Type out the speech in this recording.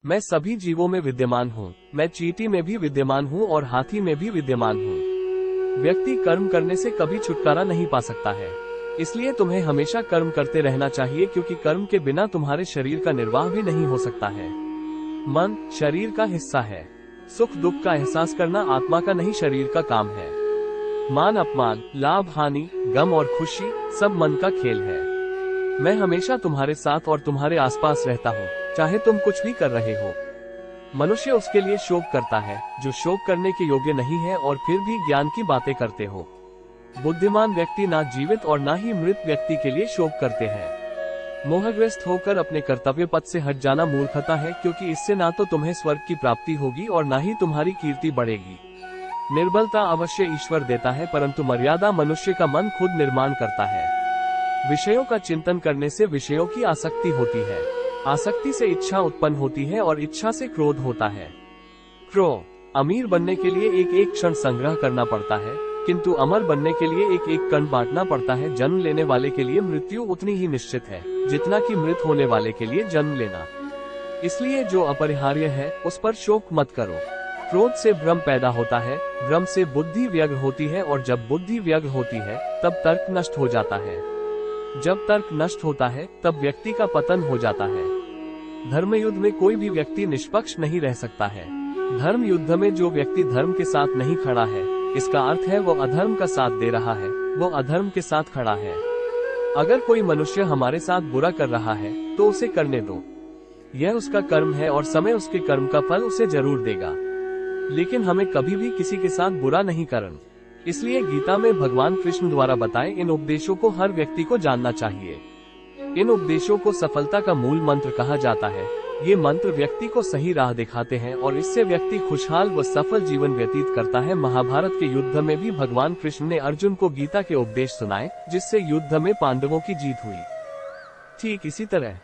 मैं सभी जीवों में विद्यमान हूँ। मैं चींटी में भी विद्यमान हूँ और हाथी में भी विद्यमान हूँ। व्यक्ति कर्म करने से कभी छुटकारा नहीं पा सकता है, इसलिए तुम्हें हमेशा कर्म करते रहना चाहिए, क्योंकि कर्म के बिना तुम्हारे शरीर का निर्वाह भी नहीं हो सकता है। मन शरीर का हिस्सा है। सुख दुख का एहसास करना आत्मा का नहीं, शरीर का काम है। मान अपमान, लाभ हानि, गम और खुशी सब मन का खेल है। मैं हमेशा तुम्हारे साथ और तुम्हारे आसपास रहता हूँ, चाहे तुम कुछ भी कर रहे हो। मनुष्य उसके लिए शोक करता है जो शोक करने के योग्य नहीं है, और फिर भी ज्ञान की बातें करते हो। बुद्धिमान व्यक्ति ना जीवित और ना ही मृत व्यक्ति के लिए शोक करते हैं। मोहग्रस्त होकर अपने कर्तव्य पथ से हट जाना मूर्खता है, क्योंकि इससे ना तो तुम्हें स्वर्ग की प्राप्ति होगी और ना ही तुम्हारी कीर्ति बढ़ेगी। निर्बलता अवश्य ईश्वर देता है, परंतु मर्यादा मनुष्य का मन खुद निर्माण करता है। विषयों का चिंतन करने से विषयों की आसक्ति होती है। आसक्ति से इच्छा उत्पन्न होती है और इच्छा से क्रोध होता है। क्रोध अमीर बनने के लिए एक एक क्षण संग्रह करना पड़ता है, किंतु अमर बनने के लिए एक एक कण बांटना पड़ता है। जन्म लेने वाले के लिए मृत्यु उतनी ही निश्चित है जितना कि मृत होने वाले के लिए जन्म लेना। इसलिए जो अपरिहार्य है उस पर शोक मत करो। क्रोध से भ्रम पैदा होता है, भ्रम से बुद्धि व्यग्र होती है, और जब बुद्धि व्यग्र होती है तब तर्क नष्ट हो जाता है। जब तर्क नष्ट होता है तब व्यक्ति का पतन हो जाता है। धर्म युद्ध में कोई भी व्यक्ति निष्पक्ष नहीं रह सकता है। धर्म युद्ध में जो व्यक्ति धर्म के साथ नहीं खड़ा है, इसका अर्थ है वो अधर्म का साथ दे रहा है, वो अधर्म के साथ खड़ा है। अगर कोई मनुष्य हमारे साथ बुरा कर रहा है तो उसे करने दो, यह उसका कर्म है और समय उसके कर्म का फल उसे जरूर देगा। लेकिन हमें कभी भी किसी के साथ बुरा नहीं करना। इसलिए गीता में भगवान कृष्ण द्वारा बताए इन उपदेशों को हर व्यक्ति को जानना चाहिए। इन उपदेशों को सफलता का मूल मंत्र कहा जाता है। ये मंत्र व्यक्ति को सही राह दिखाते हैं और इससे व्यक्ति खुशहाल व सफल जीवन व्यतीत करता है। महाभारत के युद्ध में भी भगवान कृष्ण ने अर्जुन को गीता के उपदेश सुनाए, जिससे युद्ध में पांडवों की जीत हुई। ठीक इसी तरह